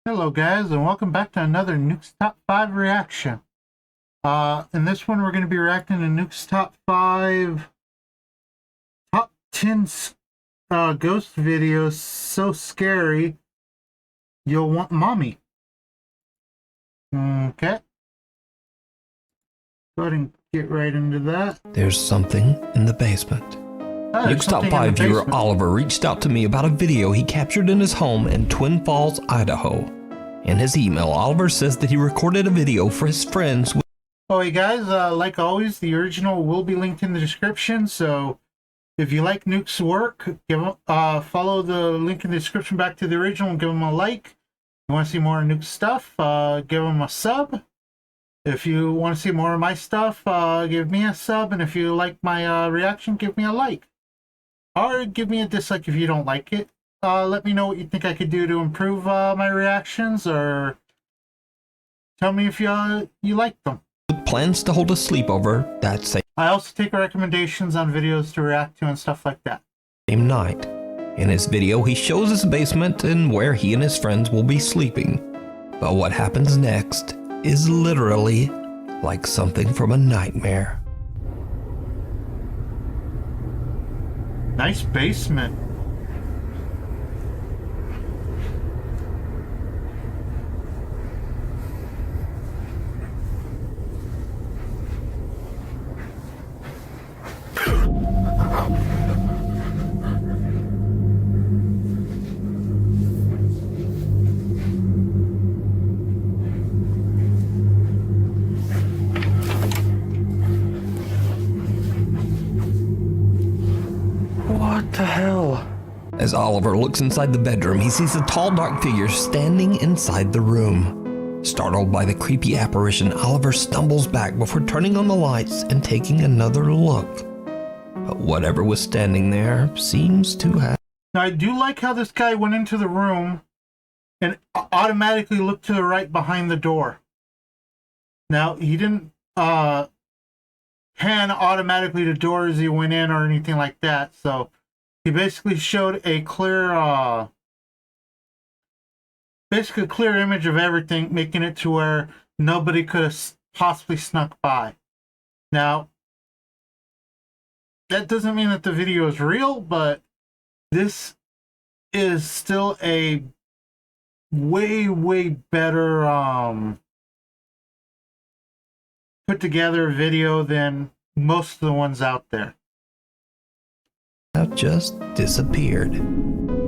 Hello guys, and welcome back to another Nukes Top 5 reaction. In this one we're going to be reacting to Nukes Top 5 Top 10 ghost videos so scary you'll want mommy. Okay. Go ahead and get right into that. There's something in the basement. Nukes Top 5 viewer Oliver reached out to me about a video he captured in his home in Twin Falls, Idaho. In his email, Oliver says that he recorded a video for his friends. Oh, hey guys, like always, the original will be linked in the description, so if you like Nuke's work, follow the link in the description back to the original and give him a like. If you want to see more Nuke's stuff, give him a sub. If you want to see more of my stuff, give me a sub, and if you like my reaction, give me a like. Or give me a dislike if you don't like it. Let me know what you think I could do to improve my reactions, or tell me if you like them. Plans to hold a sleepover that same I also take recommendations on videos to react to and stuff like that. Same night. In his video, he shows his basement and where he and his friends will be sleeping. But what happens next is literally like something from a nightmare. Nice basement. What the hell? As Oliver looks inside the bedroom, he sees a tall, dark figure standing inside the room. Startled by the creepy apparition, Oliver stumbles back before turning on the lights and taking another look. But whatever was standing there seems to have... Now, I do like how this guy went into the room and automatically looked to the right behind the door. Now, he didn't pan automatically to the door as he went in or anything like that, so he basically showed a clear image of everything, making it to where nobody could have possibly snuck by. Now, that doesn't mean that the video is real, but this is still a way better put together video than most of the ones out there. Just disappeared.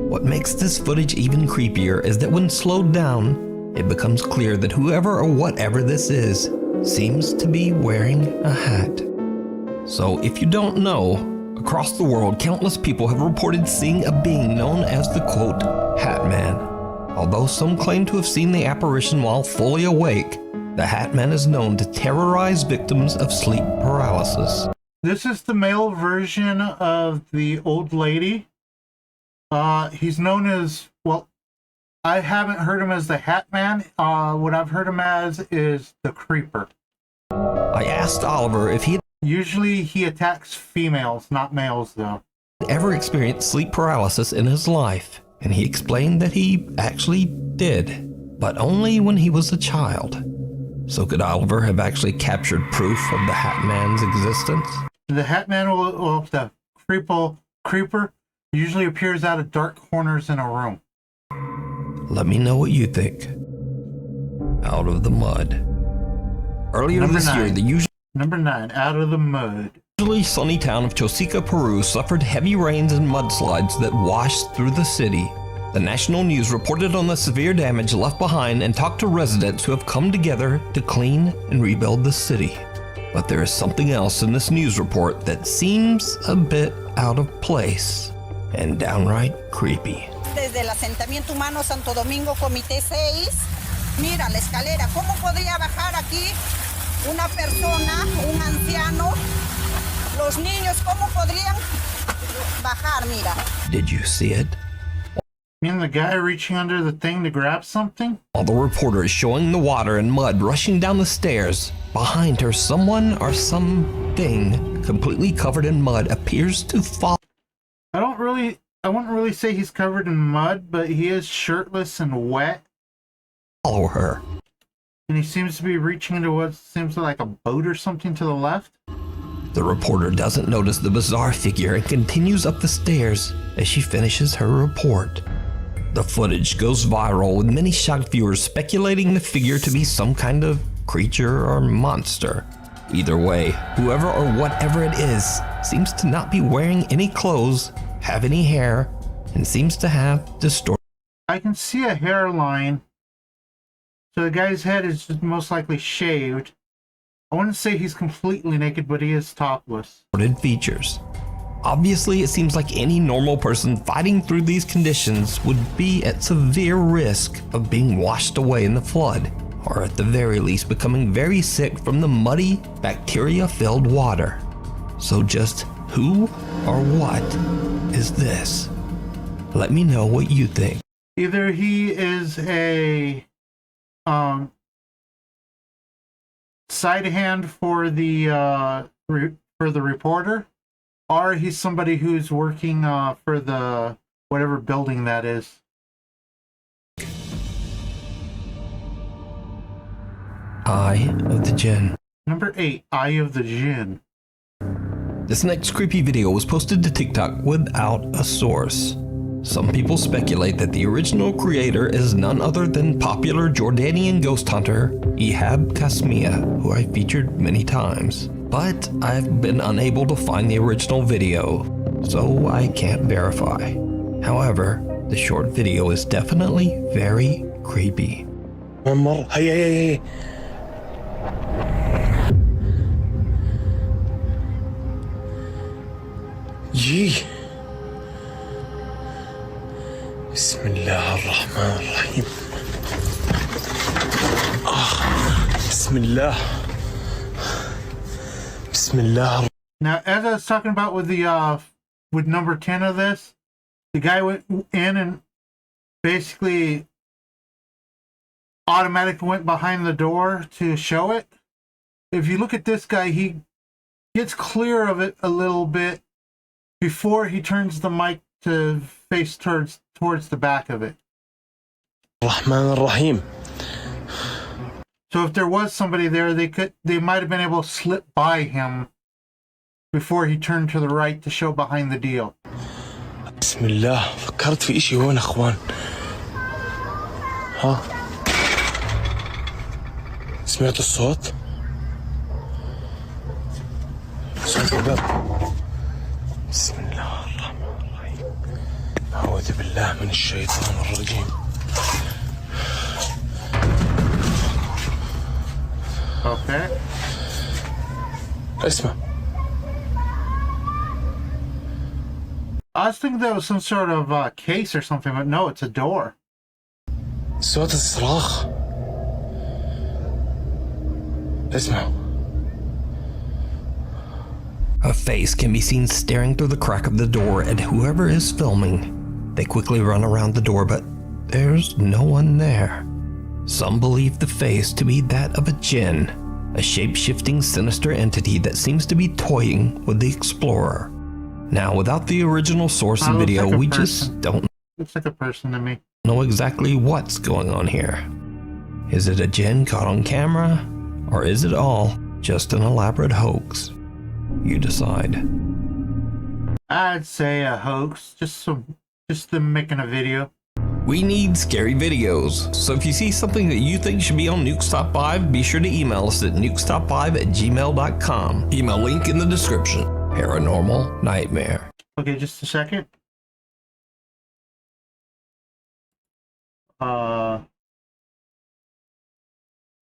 What makes this footage even creepier is that when slowed down, it becomes clear that whoever or whatever this is seems to be wearing a hat. So if you don't know, across the world, countless people have reported seeing a being known as the, quote, Hat Man. Although some claim to have seen the apparition while fully awake, the Hat Man is known to terrorize victims of sleep paralysis. This is the male version of the old lady. He's known as, well, I haven't heard him as the Hat Man. What I've heard him as is the Creeper. I asked Oliver if he had usually he attacks females, not males though. Ever experienced sleep paralysis in his life, and he explained that he actually did, but only when he was a child. So could Oliver have actually captured proof of the Hat Man's existence? The Hat Man, the Creeper, usually appears out of dark corners in a room. Let me know what you think. Out of the mud. Earlier this year, the Number 9, out of the mud. Usually sunny town of Chosica, Peru suffered heavy rains and mudslides that washed through the city. The national news reported on the severe damage left behind and talked to residents who have come together to clean and rebuild the city. But there is something else in this news report that seems a bit out of place and downright creepy. Desde el asentamiento humano Santo Domingo, Comité 6. Mira la escalera. ¿Cómo podría bajar aquí una persona, un anciano? Los niños, ¿cómo podrían bajar? Mira. Did you see it? You mean the guy reaching under the thing to grab something? While the reporter is showing the water and mud rushing down the stairs, behind her someone or something completely covered in mud appears to fall. I wouldn't really say he's covered in mud, but he is shirtless and wet. follow her. And he seems to be reaching into what seems like a boat or something to the left. The reporter doesn't notice the bizarre figure and continues up the stairs as she finishes her report. The footage goes viral, with many shocked viewers speculating the figure to be some kind of creature or monster. Either way, whoever or whatever it is seems to not be wearing any clothes, have any hair, and seems to have distorted. I can see a hairline. So the guy's head is just most likely shaved. I wouldn't say he's completely naked, but he is topless. Features. Obviously, it seems like any normal person fighting through these conditions would be at severe risk of being washed away in the flood, or at the very least becoming very sick from the muddy, bacteria-filled water. So just who or what is this? Let me know what you think. Either he is a side hand for the reporter, or he's somebody who's working for the whatever building that is. Eye of the Jinn. Number 8, Eye of the Jinn. This next creepy video was posted to TikTok without a source. Some people speculate that the original creator is none other than popular Jordanian ghost hunter Ehab Kasmia, who I featured many times. But I've been unable to find the original video, so I can't verify. However, the short video is definitely very creepy. هي جي بسم الله الرحمن الرحيم بسم الله بسم الله. Now, as I was talking about with the with number 10 of this, the guy went in and basically automatically went behind the door to show it. If you look at this guy, he gets clear of it a little bit before he turns the mic to face towards the back of it. الرحمن الرحيم. So if there was somebody there, they might have been able to slip by him before he turned to the right to show behind the deal. بسم الله. فكرت في إشي هون أخوان. ها سمعت الصوت؟ صوت الباب. بسم الله الرحمن الرحيم. أعوذ بالله من الشيطان الرجيم. Okay. اسمع. I was thinking that was some sort of case or something, but no, it's a door. صوت الصراخ. اسمع. A face can be seen staring through the crack of the door at whoever is filming. They quickly run around the door, but there's no one there. Some believe the face to be that of a jinn, a shape-shifting sinister entity that seems to be toying with the explorer. Now, without the original source and video, like a we person. just don't Looks like a person to me. know exactly what's going on here. Is it a jinn caught on camera, or is it all just an elaborate hoax? You decide. I'd say a hoax. Just them making a video. We need scary videos, so if you see something that you think should be on Nukes Top 5, be sure to email us at nukestop5@gmail.com. Email link in the description. Paranormal Nightmare. Okay, just a second.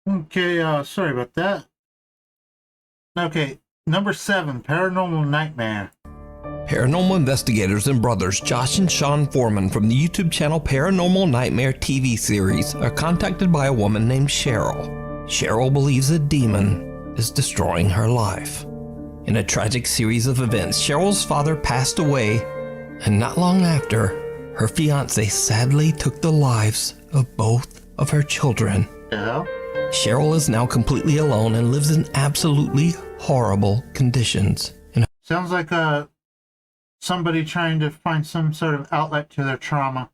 Okay, sorry about that. Okay, number 7, Paranormal Nightmare. Paranormal investigators and brothers Josh and Sean Foreman from the YouTube channel Paranormal Nightmare TV series are contacted by a woman named Cheryl. Cheryl believes a demon is destroying her life. In a tragic series of events, Cheryl's father passed away, and not long after, her fiancé sadly took the lives of both of her children. Yeah. Cheryl is now completely alone and lives in absolutely horrible conditions. Sounds like somebody trying to find some sort of outlet to their trauma.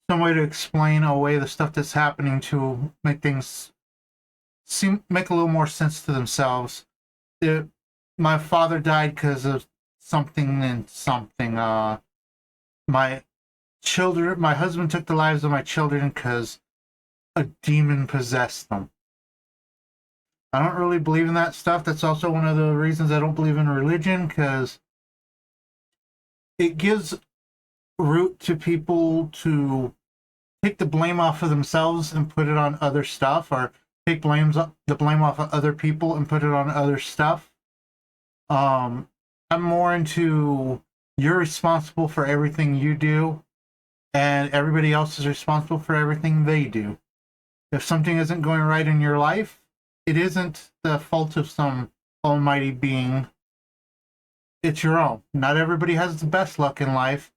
some way to explain away the stuff that's happening to make things make a little more sense to themselves. My father died because of something and something. My husband took the lives of my children because a demon possessed them. I don't really believe in that stuff. That's also one of the reasons I don't believe in religion, because it gives root to people to take the blame off of themselves and put it on other stuff, or take the blame off of other people and put it on other stuff. I'm more into you're responsible for everything you do, and everybody else is responsible for everything they do. If something isn't going right in your life, it isn't the fault of some almighty being. It's your own. Not everybody has the best luck in life.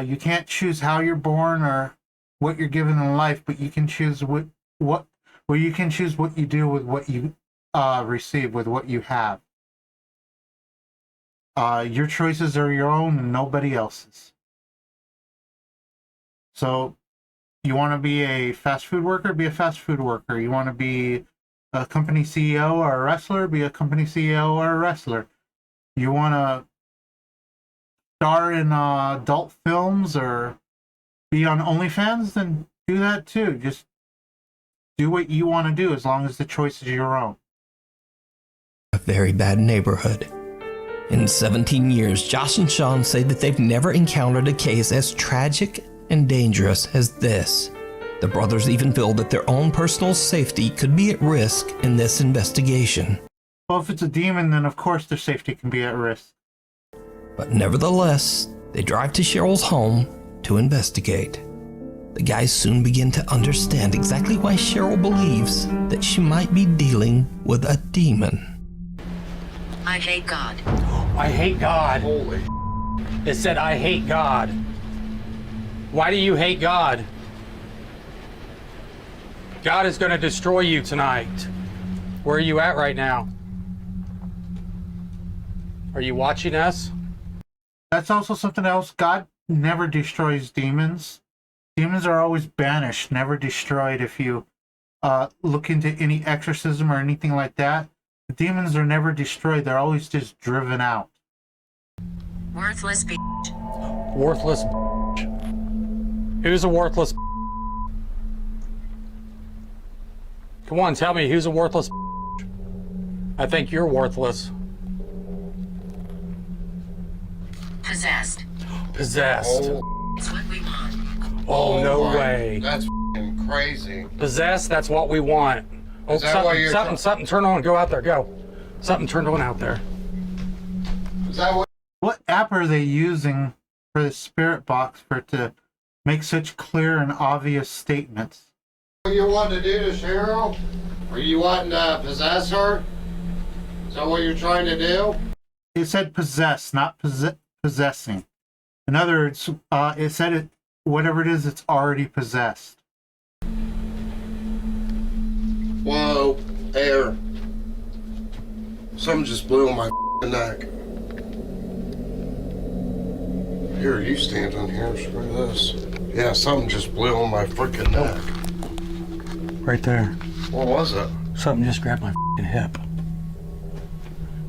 You can't choose how you're born or what you're given in life, but you can choose you can choose what you do with what you receive, with what you have. Your choices are your own and nobody else's. So, you want to be a fast food worker? Be a fast food worker. You want to be a company CEO or a wrestler? Be a company CEO or a wrestler. You want to star in adult films or be on OnlyFans? Then do that too. Just do what you want to do, as long as the choice is your own. A very bad neighborhood. In 17 years, Josh and Sean say that they've never encountered a case as tragic and dangerous as this. The brothers even feel that their own personal safety could be at risk in this investigation. Well, if it's a demon, then of course their safety can be at risk. But nevertheless, they drive to Cheryl's home to investigate. The guys soon begin to understand exactly why Cheryl believes that she might be dealing with a demon. I hate God. I hate God. Holy. It said, I hate God. Why do you hate God? God is going to destroy you tonight. Where are you at right now? Are you watching us? That's also something else. God never destroys demons. Demons are always banished, never destroyed. If you look into any exorcism or anything like that, the demons are never destroyed. They're always just driven out. Worthless bitch. Worthless bitch. Who's a worthless bitch? Come on, tell me, who's a worthless bitch? I think you're worthless. Possessed. Possessed. Oh, It's what we want. Oh, no my- way. That's f***ing crazy. Possessed, that's what we want. Oh, Is that why you're something, turn on, go out there, go. Something turned on out there. Is that What app are they using for the spirit box for it to make such clear and obvious statements? what you want to do to Cheryl? Are you wanting to possess her? Is that what you're trying to do? It said possess, not possessing. In other words, it said whatever it is, it's already possessed. Whoa, air. Something just blew on my f***ing neck. Here, you stand on here, screw this. Yeah, something just blew on my freaking neck. Right there. What was it? Something just grabbed my f***ing hip.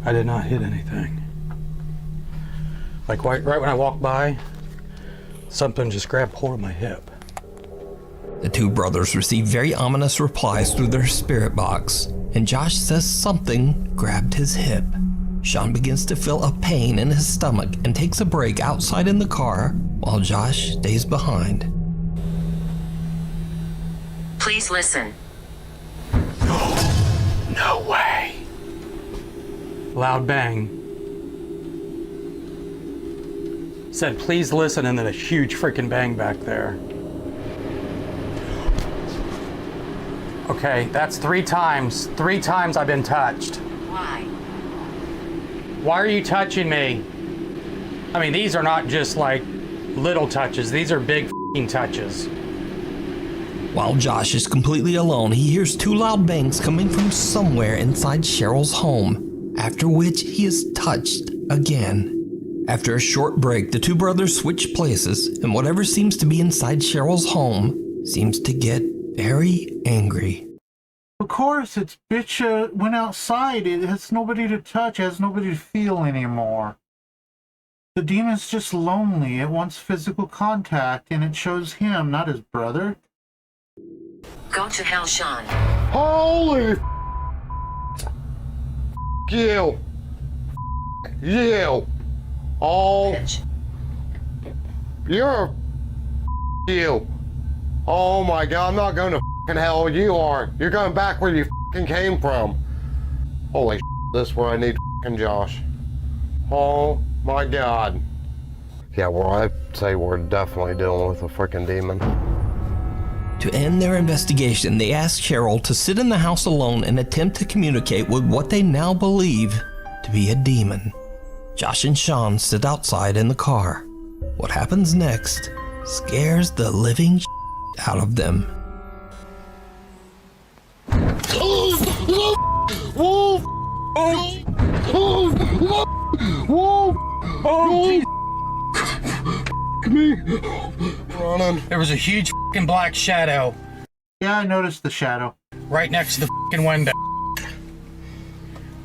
I did not hit anything. Like right when I walked by, something just grabbed hold of my hip. The two brothers receive very ominous replies through their spirit box, and Josh says something grabbed his hip. Sean begins to feel a pain in his stomach and takes a break outside in the car while Josh stays behind. Please listen. No way. Loud bang. Said, please listen, and then a huge freaking bang back there. Okay, that's 3 times. 3 times I've been touched. Why? Why are you touching me? I mean, these are not just like little touches. These are big f***ing touches. While Josh is completely alone, he hears 2 loud bangs coming from somewhere inside Cheryl's home, after which he is touched again. After a short break, the two brothers switch places, and whatever seems to be inside Cheryl's home seems to get very angry. Of course, its bitch went outside. It has nobody to touch, it has nobody to feel anymore. The demon's just lonely. It wants physical contact, and it chose him, not his brother. Go to hell, Sean. Holy you. You. Oh, Bitch. you're you. Oh my God, I'm not going to hell. You are. You're going back where you came from. Holy this is where I need Josh. Oh my God. Yeah, well, I'd say we're definitely dealing with a freaking demon. To end their investigation, they ask Cheryl to sit in the house alone and attempt to communicate with what they now believe to be a demon. Josh and Sean sit outside in the car. What happens next scares the living out of them. Running. There was a huge fucking black shadow Yeah, I noticed the shadow. right next to the fucking window.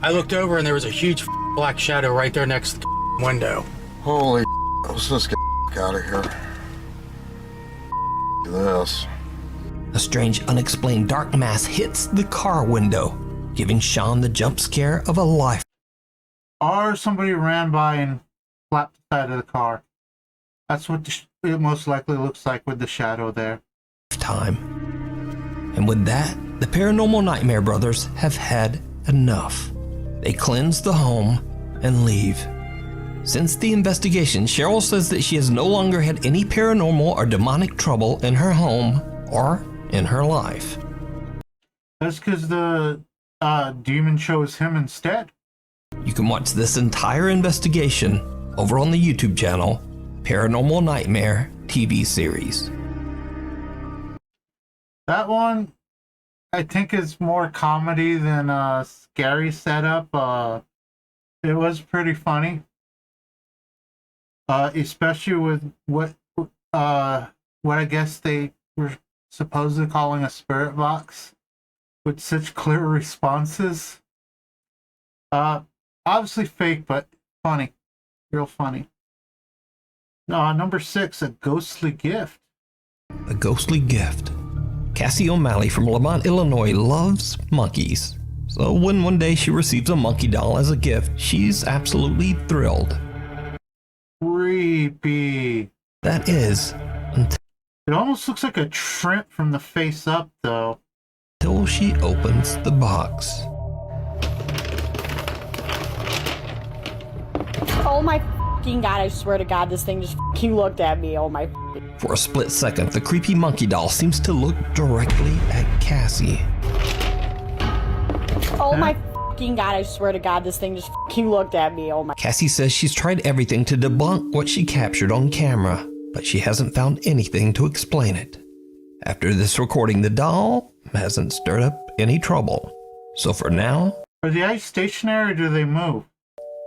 I looked over and there was a huge black shadow right there next to the window. Holy let's just get out of here. This. A strange, unexplained dark mass hits the car window, giving Sean the jump scare of a lifetime. Or somebody ran by and slapped the side of the car. That's what it most likely looks like with the shadow there. And with that, the Paranormal Nightmare brothers have had enough. They cleanse the home and leave. Since the investigation, Cheryl says that she has no longer had any paranormal or demonic trouble in her home or in her life. That's because the demon chose him instead. You can watch this entire investigation over on the YouTube channel, Paranormal Nightmare TV series. That one, I think, is more comedy than a scary setup. It was pretty funny. Especially with what I guess they were supposedly calling a spirit box with such clear responses. Obviously fake, but funny. Real funny. Number 6, a ghostly gift. A ghostly gift. Cassie O'Malley from Lamont, Illinois loves monkeys. So when one day she receives a monkey doll as a gift, she's absolutely thrilled. Creepy. That is, It almost looks like a shrimp from the face up, though. until she opens the box. Oh my fucking God, I swear to God, this thing just fucking looked at me. Oh my. For a split second, the creepy monkey doll seems to look directly at Cassie. Oh my fucking God, I swear to God, this thing just fucking looked at me. Oh my. Cassie says she's tried everything to debunk what she captured on camera, but she hasn't found anything to explain it. After this recording, the doll hasn't stirred up any trouble. So for now, Are the eyes stationary or do they move?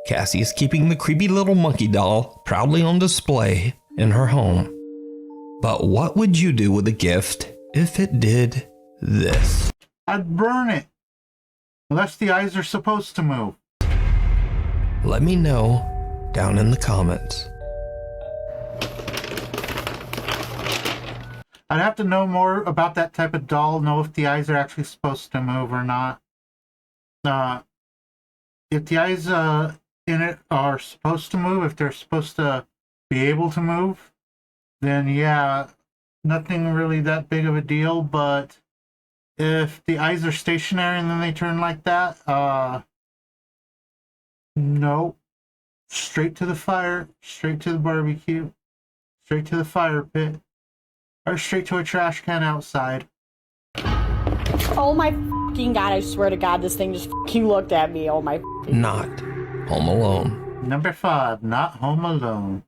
Cassie is keeping the creepy little monkey doll proudly on display in her home. But what would you do with a gift if it did this? I'd burn it. Unless the eyes are supposed to move. Let me know down in the comments. I'd have to know more about that type of doll, know if the eyes are actually supposed to move or not. If the eyes in it are supposed to move, if they're supposed to be able to move, then yeah, nothing really that big of a deal. But if the eyes are stationary and then they turn like that, no. Straight to the fire, straight to the barbecue, straight to the fire pit, or straight to a trash can outside. Oh my fucking God, I swear to God, this thing just fucking looked at me. Oh my. Not Home Alone. Number 5, not home alone.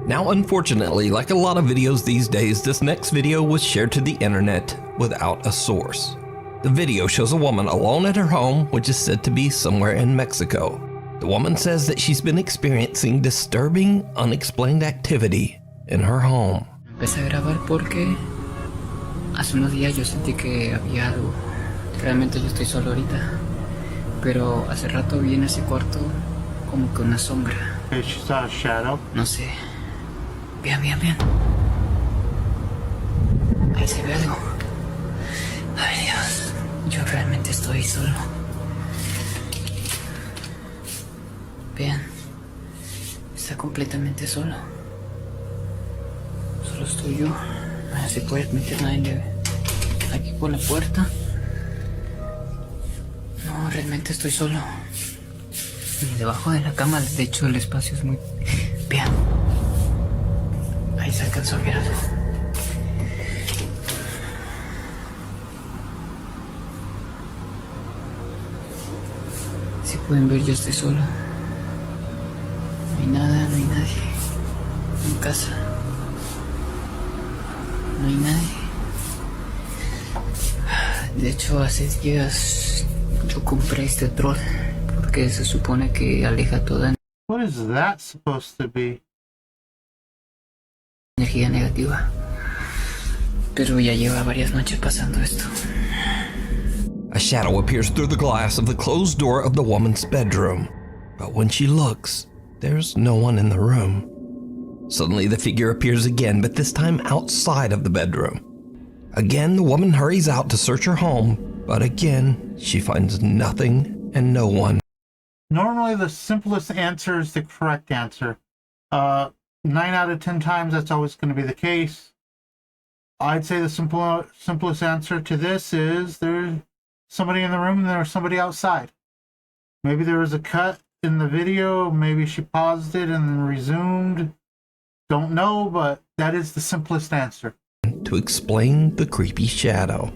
Now, unfortunately, like a lot of videos these days, this next video was shared to the internet without a source. The video shows a woman alone at her home, which is said to be somewhere in Mexico. The woman says that she's been experiencing disturbing, unexplained activity in her home. Empecé a grabar porque hace unos días yo sentí que había algo. Realmente yo estoy solo ahorita, pero hace rato vi en ese cuarto como que una sombra. Okay, she saw a shadow. No sé. Vean. Ahí se ve algo. Ay, Dios. Yo realmente estoy solo. Vean. Está completamente solo. Solo estoy yo. No se puede meter nadie aquí por la puerta. No, realmente estoy solo. Y debajo de la cama, de hecho, el espacio es muy... Vean. Ahí se alcanzó a ver algo. Si pueden ver, yo estoy solo. No hay nada, no hay nadie. En casa. No hay nadie. De hecho, hace días yo compré este troll porque se supone que aleja toda What is that supposed to be? energía negativa. Pero ya lleva varias noches pasando esto. A shadow appears through the glass of the closed door of the woman's bedroom. But when she looks, there's no one in the room. Suddenly, the figure appears again, but this time outside of the bedroom. Again, the woman hurries out to search her home, but again, she finds nothing and no one. Normally, the simplest answer is the correct answer. 9 out of 10 times, that's always going to be the case. I'd say the simplest answer to this is there's somebody in the room and there's somebody outside. Maybe there was a cut in the video. Maybe she paused it and then resumed. Don't know, but that is the simplest answer. To explain the creepy shadow.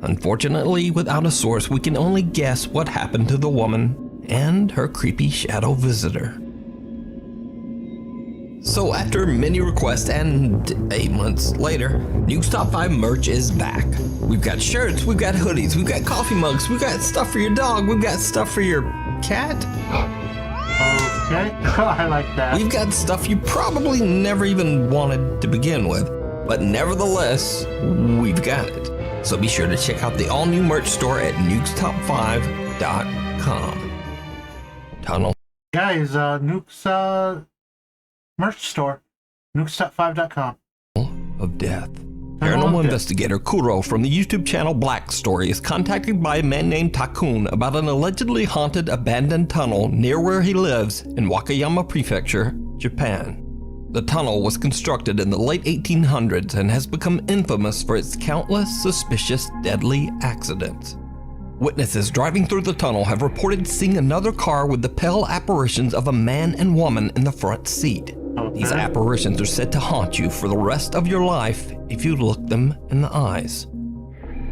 Unfortunately, without a source, we can only guess what happened to the woman and her creepy shadow visitor. So after many requests and 8 months later, Nukes Top 5 merch is back. We've got shirts, we've got hoodies, we've got coffee mugs, we've got stuff for your dog, we've got stuff for your cat. Okay, I like that. We've got stuff you probably never even wanted to begin with, but nevertheless, we've got it. So be sure to check out the all-new merch store at nukestop5.com. Tunnel. Guys, Nukes merch store, nukestop5.com. Of death. Paranormal investigator Kuro from the YouTube channel Black Story is contacted by a man named Takun about an allegedly haunted abandoned tunnel near where he lives in Wakayama Prefecture, Japan. The tunnel was constructed in the late 1800s and has become infamous for its countless suspicious deadly accidents. Witnesses driving through the tunnel have reported seeing another car with the pale apparitions of a man and woman in the front seat. These apparitions are said to haunt you for the rest of your life if you look them in the eyes.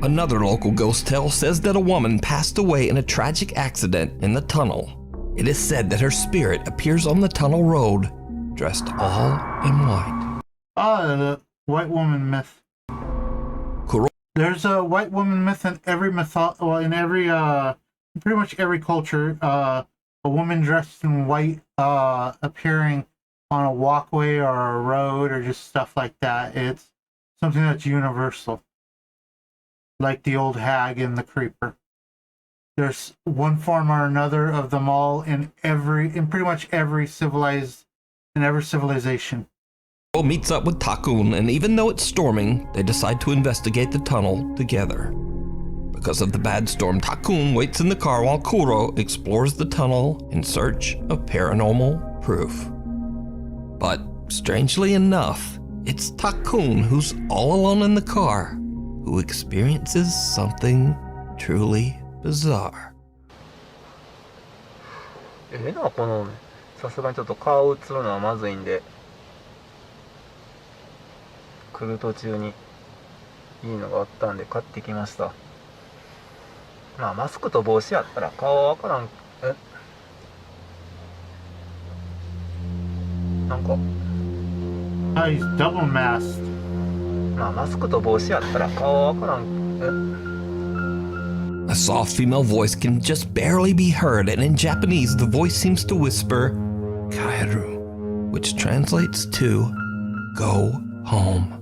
Another local ghost tale says that a woman passed away in a tragic accident in the tunnel. It is said that her spirit appears on the tunnel road, dressed all in white. The white woman myth. Kuro. There's a white woman myth in every pretty much every culture. A woman dressed in white appearing on a walkway or a road or just stuff like that. It's something that's universal, like the old hag and the creeper. There's one form or another of them all in pretty much every civilization. Meets up with Takun, and even though it's storming, they decide to investigate the tunnel together. Because of the bad storm, Takun waits in the car while Kuro explores the tunnel in search of paranormal proof. But strangely enough, it's Takun who's all alone in the car who experiences something truly bizarre. このさすがにちょっと顔映るのはまずいんで、来る途中にいいのがあったんで買ってきました。まあマスクと帽子やったら顔はわからん。なんか He's double masked. まあマスクと帽子やったら顔はわからん。A soft female voice can just barely be heard, and in Japanese, the voice seems to whisper, Kaeru, which translates to, go home.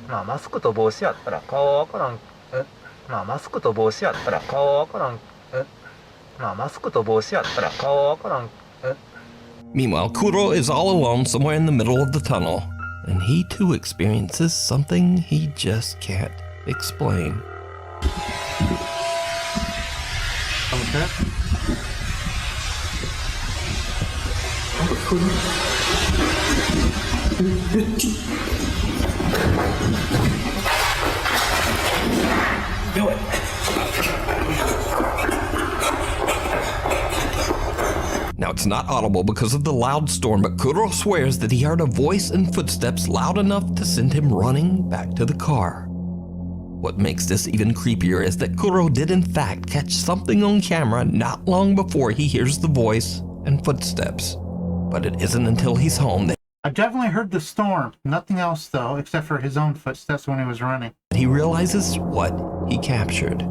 まあマスクと帽子やったら顔はわからん。まあマスクと帽子やったら顔はわからん。まあマスクと帽子やったら顔はわからん。Meanwhile, Kuro is all alone somewhere in the middle of the tunnel, and he too experiences something he just can't explain. Okay. Do it. Now, it's not audible because of the loud storm, but Kuro swears that he heard a voice and footsteps loud enough to send him running back to the car. What makes this even creepier is that Kuro did in fact catch something on camera not long before he hears the voice and footsteps. But it isn't until he's home that I definitely heard the storm. Nothing else, though, except for his own footsteps when he was running. he realizes what he captured.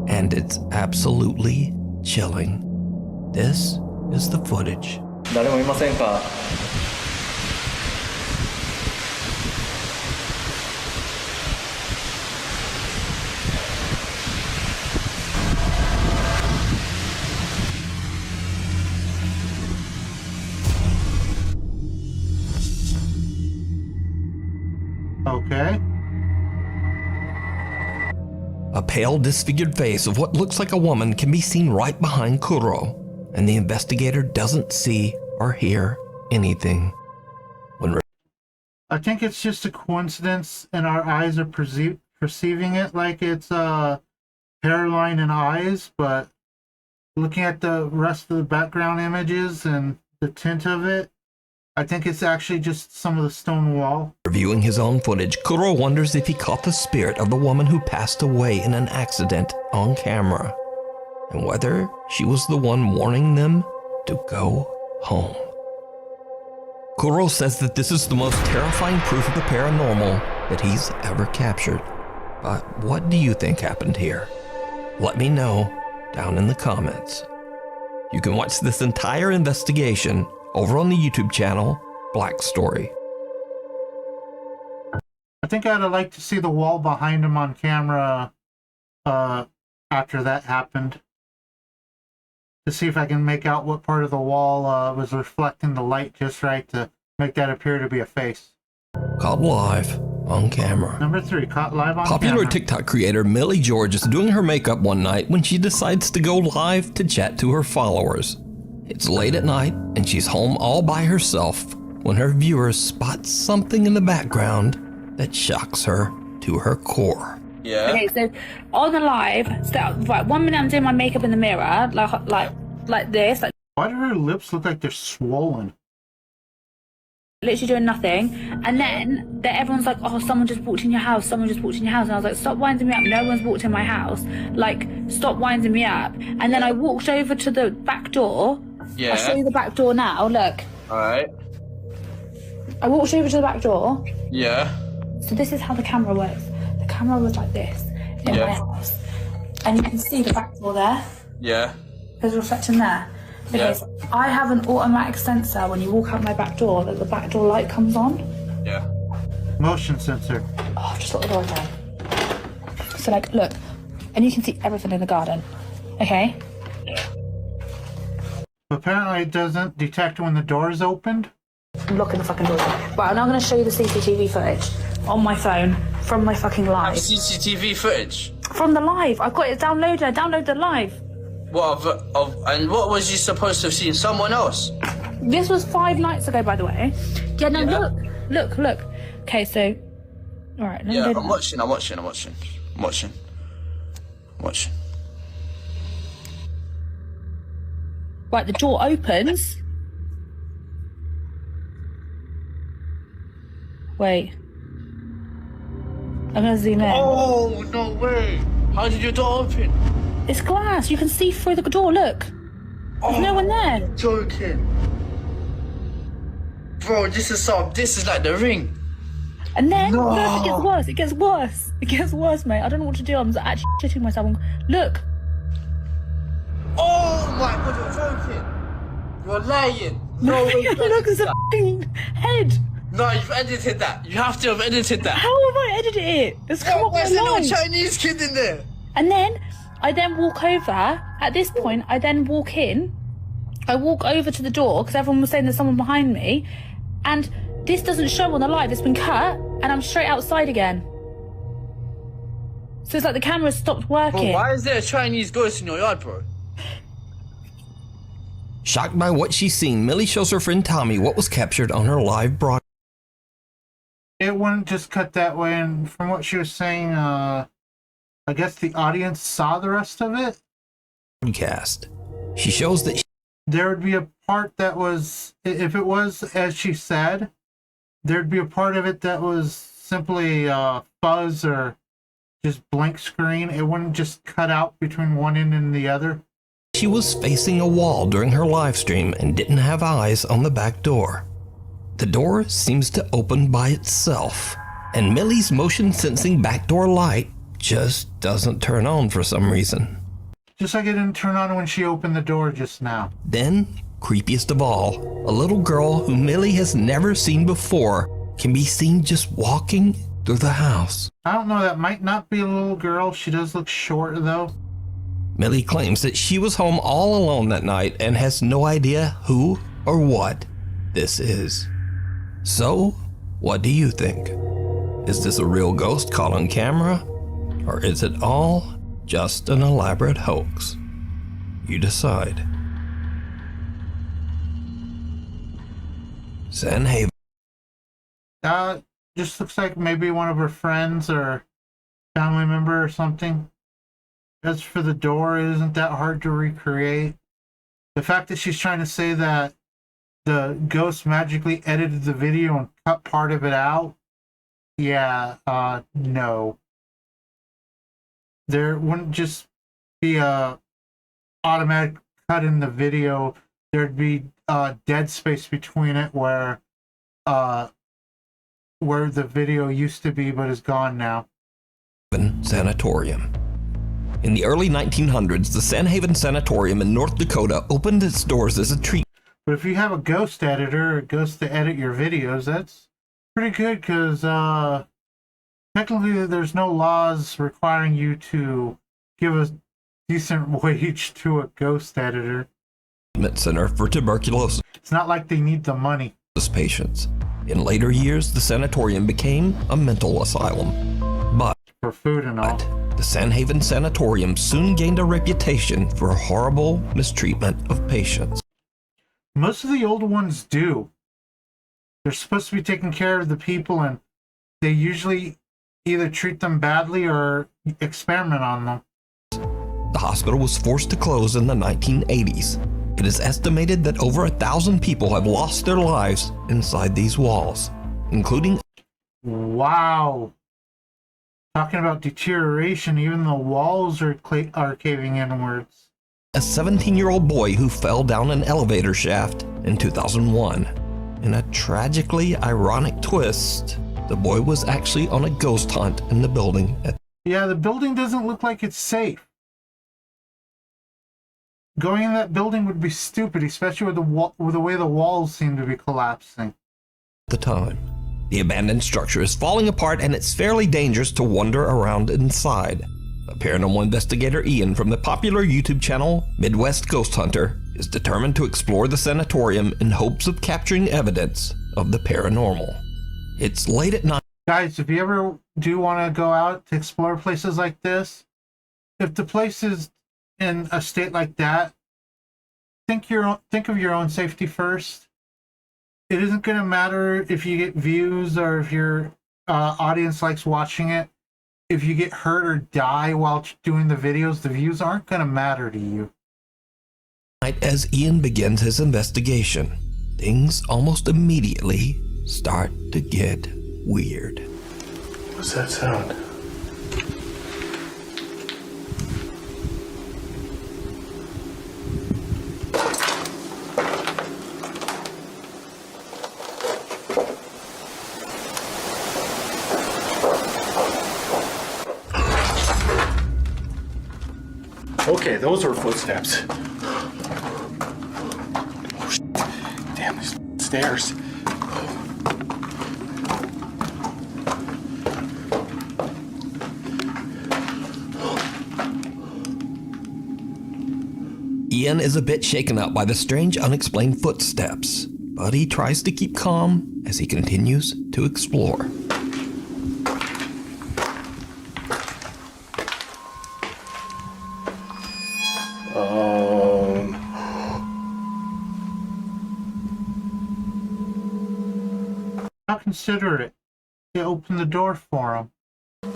And it's absolutely chilling. This is the footage. 誰もいませんか? Okay. A pale, disfigured face of what looks like a woman can be seen right behind Kuro, and the investigator doesn't see or hear anything. I think it's just a coincidence and our eyes are perceiving it like it's hairline and eyes, but looking at the rest of the background images and the tint of it, I think it's actually just some of the stone wall. Reviewing his own footage, Kuro wonders if he caught the spirit of the woman who passed away in an accident on camera, and whether she was the one warning them to go home. Kuro says that this is the most terrifying proof of the paranormal that he's ever captured. But what do you think happened here? Let me know down in the comments. You can watch this entire investigation over on the YouTube channel, Black Story. I think I'd like to see the wall behind him on camera after that happened, to see if I can make out what part of the wall was reflecting the light just right to make that appear to be a face. Caught live on camera. Number 3, caught live on Popular camera. TikTok creator Millie George is doing her makeup one night when she decides to go live to chat to her followers. It's late at night and she's home all by herself when her viewers spot something in the background that shocks her to her core. Yeah. Okay, so on the live, right, 1 minute I'm doing my makeup in the mirror, like this, like. Why do her lips look like they're swollen? Literally doing nothing, and then everyone's like, "Oh, someone just walked in your house. Someone just walked in your house." And I was like, "Stop winding me up! No one's walked in my house. Like, stop winding me up." And then I walked over to the back door. Yeah. I'll show you the back door now. Look. All right. I walked over to the back door. Yeah. So this is how the camera works. The camera was like this in my house, and you can see the back door there. Yeah. There's a reflection there. Okay, yeah. So I have an automatic sensor when you walk out my back door that the back door light comes on. Yeah. Motion sensor. Oh, just let the door down. So like, look, and you can see everything in the garden. Okay? Yeah. Apparently it doesn't detect when the door is opened. I'm locking the fucking door. Right, I'm now going to show you the CCTV footage on my phone from my fucking live. CCTV footage? From the live. I've got it downloaded. I downloaded the live. What and what was you supposed to have seen? Someone else? This was 5 nights ago, by the way. Yeah, no, yeah. Look. Okay, so... Alright, yeah, I'm watching. Right, the door opens. Wait. I'm gonna zoom in. Oh, no way! How did your door open? It's glass. You can see through the door. Look. There's no one there. You're joking. Bro, this is like the Ring. And then, look, it gets worse. It gets worse, mate. I don't know what to do. I'm actually shitting myself. Look. why would you joking? You're lying. No, look, it's a fucking head. No, you've edited that. You have to have edited that. How have I edited it? It's come up Where's the little live. Chinese kid in there? And then I then walk over. At this point, I then walk in. I walk over to the door because everyone was saying there's someone behind me. And this doesn't show on the live. It's been cut. And I'm straight outside again. So it's like the camera stopped working. Bro, why is there a Chinese ghost in your yard, bro? Shocked by what she's seen, Millie shows her friend Tommy what was captured on her live broadcast. It wouldn't just cut that way, and from what she was saying, I guess the audience saw the rest of it. She shows that there would be a part that was, if it was as she said, there'd be a part of it that was simply fuzz or just blank screen. It wouldn't just cut out between one end and the other. she was facing a wall during her live stream and didn't have eyes on the back door. The door seems to open by itself, and Millie's motion sensing backdoor light just doesn't turn on for some reason. Just like it didn't turn on when she opened the door just now. Then, creepiest of all, a little girl who Millie has never seen before can be seen just walking through the house. I don't know, that might not be a little girl. She does look short though. Millie claims that she was home all alone that night and has no idea who or what this is. So, what do you think? Is this a real ghost caught on camera? Or is it all just an elaborate hoax? You decide. Sanhaven. Just looks like maybe one of her friends or family member or something. As for the door, it isn't that hard to recreate. The fact that she's trying to say that the ghost magically edited the video and cut part of it out, yeah, no. There wouldn't just be a automatic cut in the video. There'd be dead space between it where the video used to be but is gone now. Sanatorium. In the early 1900s, the Sanhaven Sanatorium in North Dakota opened its doors as a treatment. But if you have a ghost editor, a ghost to edit your videos, that's pretty good because technically there's no laws requiring you to give a decent wage to a ghost editor. Center for tuberculosis. It's not like they need the money. Patients. In later years, the sanatorium became a mental asylum. But for food and all. The Sanhaven Sanatorium soon gained a reputation for horrible mistreatment of patients. Most of the old ones do. They're supposed to be taking care of the people, and they usually either treat them badly or experiment on them. The hospital was forced to close in the 1980s. It is estimated that over 1,000 people have lost their lives inside these walls, including... Wow. Talking about deterioration, even the walls are caving inwards. A 17-year-old boy who fell down an elevator shaft in 2001. In a tragically ironic twist, the boy was actually on a ghost hunt in the building. Yeah, the building doesn't look like it's safe. Going in that building would be stupid, especially with the way the walls seem to be collapsing. At the time, the abandoned structure is falling apart and it's fairly dangerous to wander around inside. A paranormal investigator, Ian, from the popular YouTube channel Midwest Ghost Hunter, is determined to explore the sanatorium in hopes of capturing evidence of the paranormal. It's late at night. Guys, if you ever do want to go out to explore places like this, if the place is in a state like that, think of your own safety first. It isn't going to matter if you get views or if your audience likes watching it. If you get hurt or die while doing the videos, the views aren't going to matter to you. As Ian begins his investigation, things almost immediately start to get weird. What's that sound? Okay, those were footsteps. stairs. Ian is a bit shaken up by the strange, unexplained footsteps, but he tries to keep calm as he continues to explore. How considerate. They opened the door for him.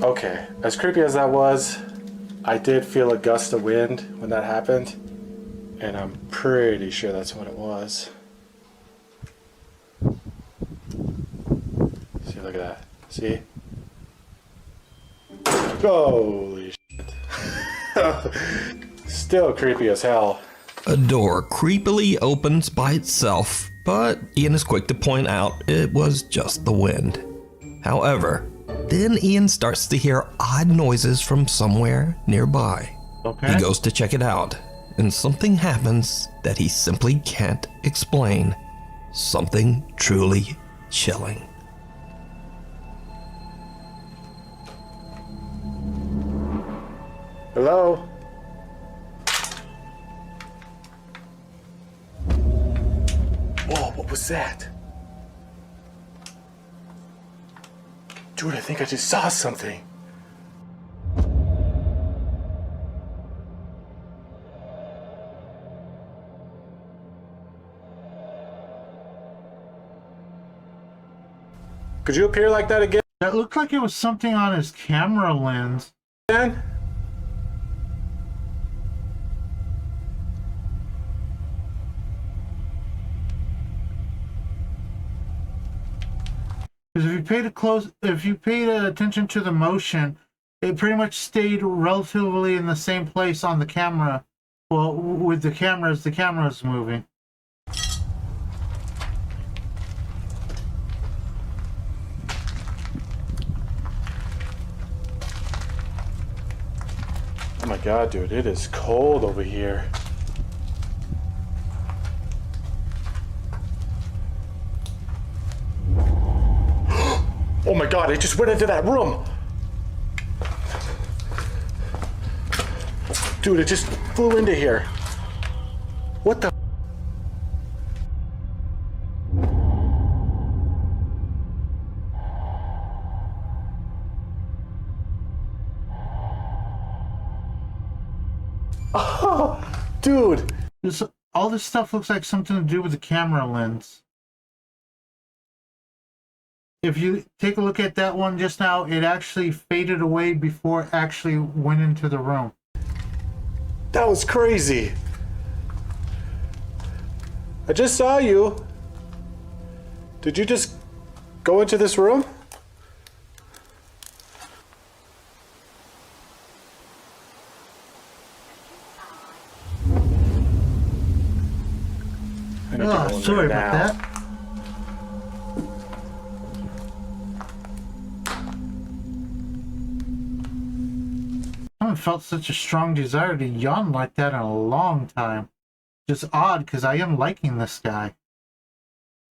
Okay, as creepy as that was, I did feel a gust of wind when that happened, and I'm pretty sure that's what it was. See, look at that. See? Holy shit. Still creepy as hell. A door creepily opens by itself, but Ian is quick to point out it was just the wind. However, then Ian starts to hear odd noises from somewhere nearby. Okay. He goes to check it out, and something happens that he simply can't explain. Something truly chilling. Hello? Whoa, what was that? Dude, I think I just saw something. Could you appear like that again? That looked like it was something on his camera lens. Because if you paid attention to the motion, it pretty much stayed relatively in the same place on the camera. Well, with the camera as the camera is moving. Oh my god, dude, it is cold over here. Oh my god, it just went into that room! Dude, it just flew into here. What the? Oh, dude! All this stuff looks like something to do with the camera lens. If you take a look at that one just now, it actually faded away before it actually went into the room. That was crazy. I just saw you. Did you just go into this room? Oh, sorry about that. I haven't felt such a strong desire to yawn like that in a long time. Just odd, because I am liking this guy.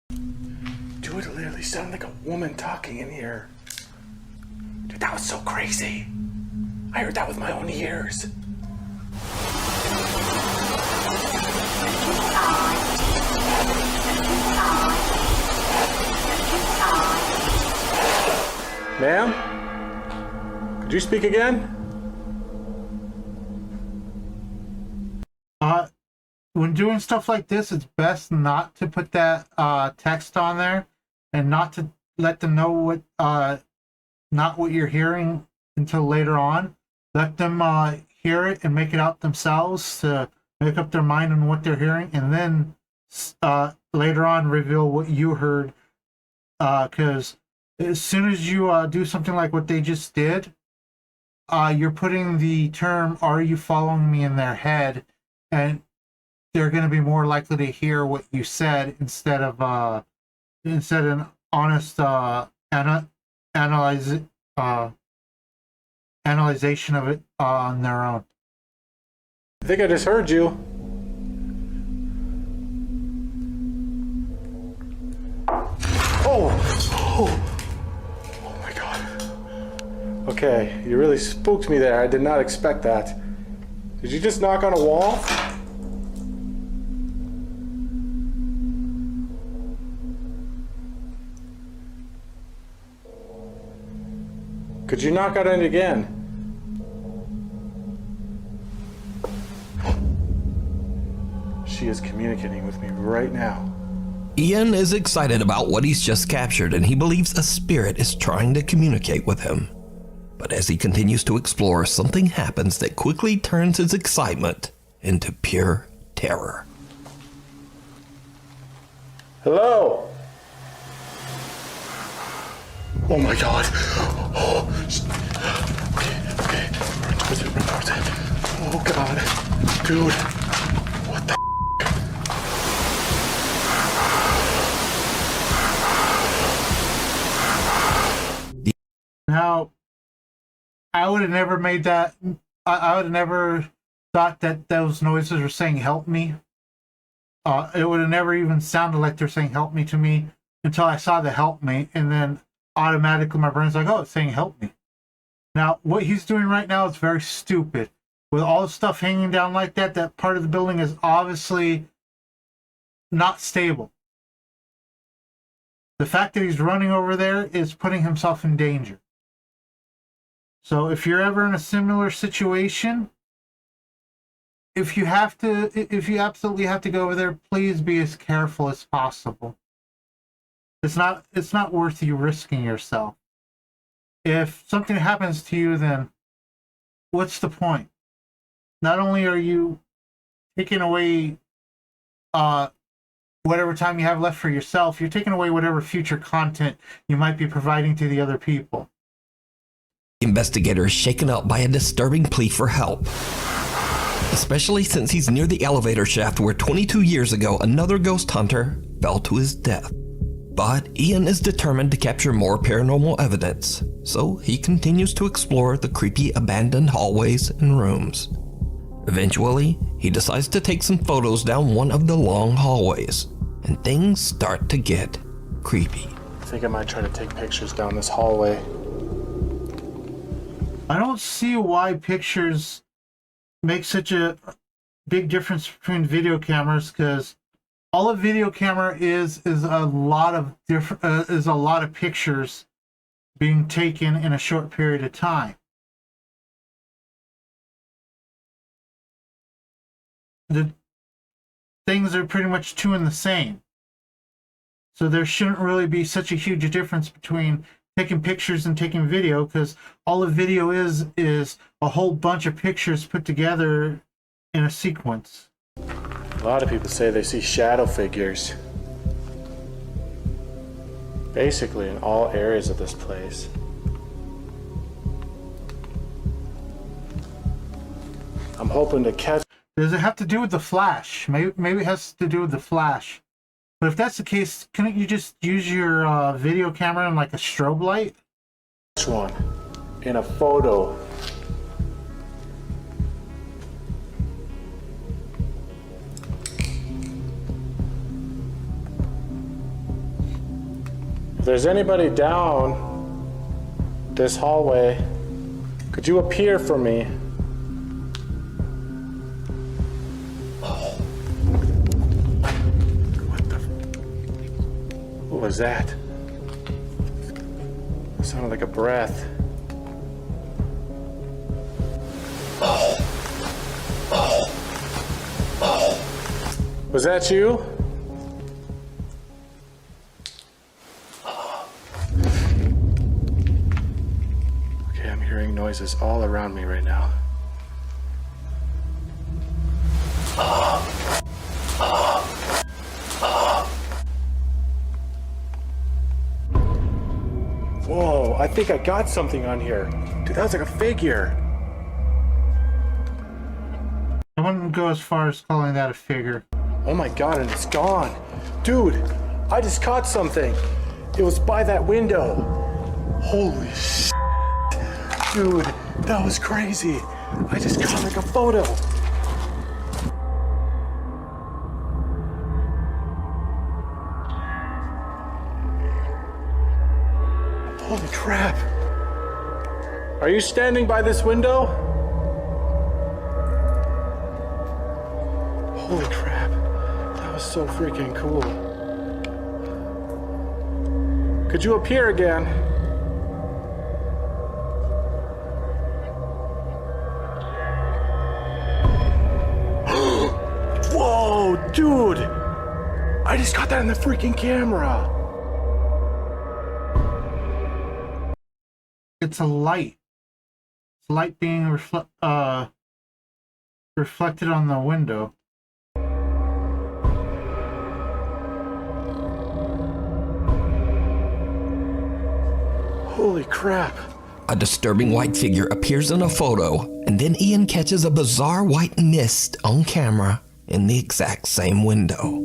Dude, it literally sounded like a woman talking in here. Dude, that was so crazy. I heard that with my own ears. Ma'am? Could you speak again? When doing stuff like this, it's best not to put that text on there and not to let them know what not what you're hearing until later on. Let them hear it and make it out themselves to make up their mind on what they're hearing, and then later on reveal what you heard. Because as soon as you do something like what they just did, you're putting the term "Are you following me?" in their head, and they're going to be more likely to hear what you said instead of an honest analyzation of it on their own. I think I just heard you. Oh my god. Okay, you really spooked me there. I did not expect that. Did you just knock on a wall? Could you knock on it again? She is communicating with me right now. Ian is excited about what he's just captured, and he believes a spirit is trying to communicate with him. But as he continues to explore, something happens that quickly turns his excitement into pure terror. Hello? Oh my god. Oh, okay. Run towards it. Oh god. Dude. What the Now, I would have never made that. I would have never thought that those noises were saying "help me." It would have never even sounded like they're saying "help me" to me until I saw the "help me," and then automatically my brain's like, "Oh, it's saying help me." Now, what he's doing right now is very stupid. With all the stuff hanging down like that, that part of the building is obviously not stable. The fact that he's running over there is putting himself in danger. So if you're ever in a similar situation, if you absolutely have to go over there, please be as careful as possible. It's not worth you risking yourself. If something happens to you, then what's the point? Not only are you taking away whatever time you have left for yourself, you're taking away whatever future content you might be providing to the other people. The investigator is shaken up by a disturbing plea for help, especially since he's near the elevator shaft where 22 years ago another ghost hunter fell to his death. But Ian is determined to capture more paranormal evidence, so he continues to explore the creepy abandoned hallways and rooms. Eventually, he decides to take some photos down one of the long hallways, and things start to get creepy. I think I might try to take pictures down this hallway. I don't see why pictures make such a big difference between video cameras, because all a video camera is a lot of pictures being taken in a short period of time. The things are pretty much two and the same. So there shouldn't really be such a huge difference between taking pictures and taking video, because all a video is a whole bunch of pictures put together in a sequence. A lot of people say they see shadow figures. Basically in all areas of this place. I'm hoping to catch... Does it have to do with the flash? Maybe it has to do with the flash. But if that's the case, couldn't you just use your video camera in like a strobe light? Which one? In a photo. If there's anybody down this hallway, could you appear for me? What was that? It sounded like a breath. Was that you? Okay, I'm hearing noises all around me right now. Whoa, I think I got something on here. Dude, that was like a figure. I wouldn't go as far as calling that a figure. Oh my god, and it's gone. Dude, I just caught something. It was by that window. Holy shit. Dude, that was crazy. I just caught like a photo. Holy crap. Are you standing by this window? Holy crap. That was so freaking cool. Could you appear again? Whoa, dude! I just got that in the freaking camera. It's a light. It's light being reflected on the window. Holy crap. A disturbing white figure appears in a photo, and then Ian catches a bizarre white mist on camera in the exact same window.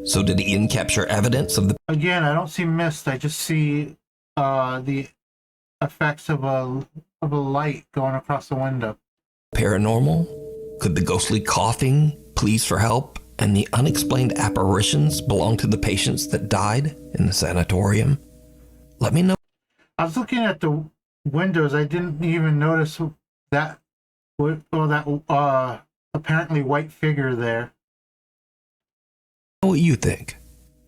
So did Ian capture evidence of the... Again, I don't see mist. I just see the effects of a light going across the window. paranormal? Could the ghostly coughing, pleas for help, and the unexplained apparitions belong to the patients that died in the sanatorium? Let me know. I was looking at the windows. I didn't even notice that apparently white figure there. What you think?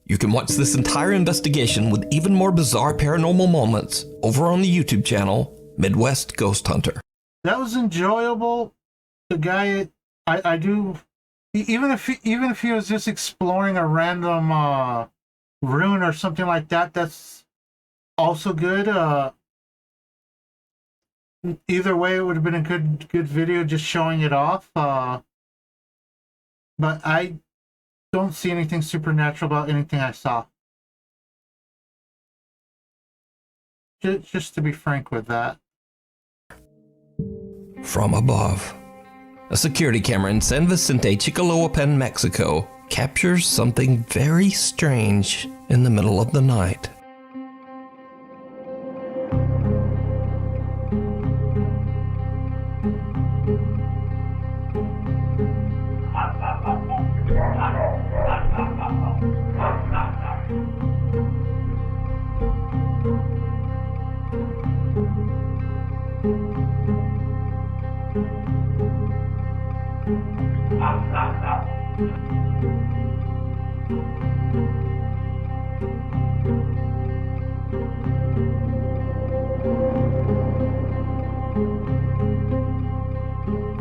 You can watch this entire investigation with even more bizarre paranormal moments over on the YouTube channel Midwest Ghost Hunter. That was enjoyable. The guy, I do, even if he was just exploring a random ruin or something like that, that's also good. Either way, it would have been a good video just showing it off. But I don't see anything supernatural about anything I saw. Just to be frank with that. From above, a security camera in San Vicente, Chicoloapan, Mexico, captures something very strange in the middle of the night.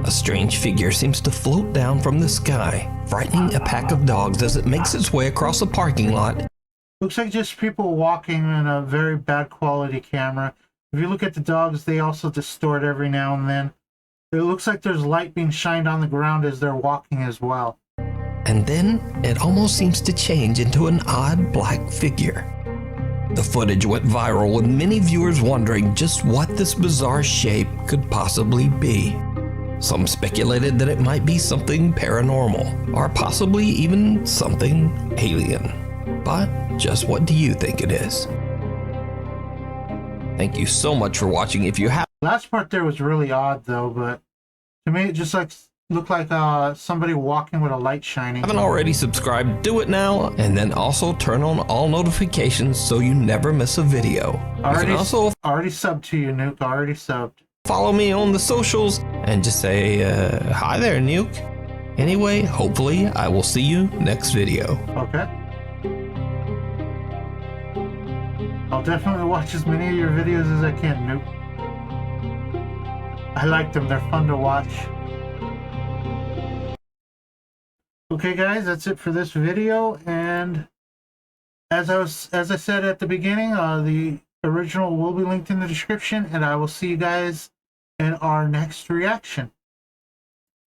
A strange figure seems to float down from the sky, frightening a pack of dogs as it makes its way across a parking lot. Looks like just people walking in a very bad quality camera. If you look at the dogs, they also distort every now and then. It looks like there's light being shined on the ground as they're walking as well. And then it almost seems to change into an odd black figure. The footage went viral with many viewers wondering just what this bizarre shape could possibly be. Some speculated that it might be something paranormal, or possibly even something alien. But just what do you think it is? Thank you so much for watching. If you have... Last part there was really odd though, but to me it just looked like somebody walking with a light shining. Haven't already subscribed, do it now, and then also turn on all notifications so you never miss a video. Already subbed to you, Nuke. Already subbed. Follow me on the socials and just say, hi there, Nuke. Anyway, hopefully I will see you next video. Okay. I'll definitely watch as many of your videos as I can, Nuke. I like them. They're fun to watch. Okay, guys, that's it for this video. And as I said at the beginning, the original will be linked in the description, and I will see you guys in our next reaction.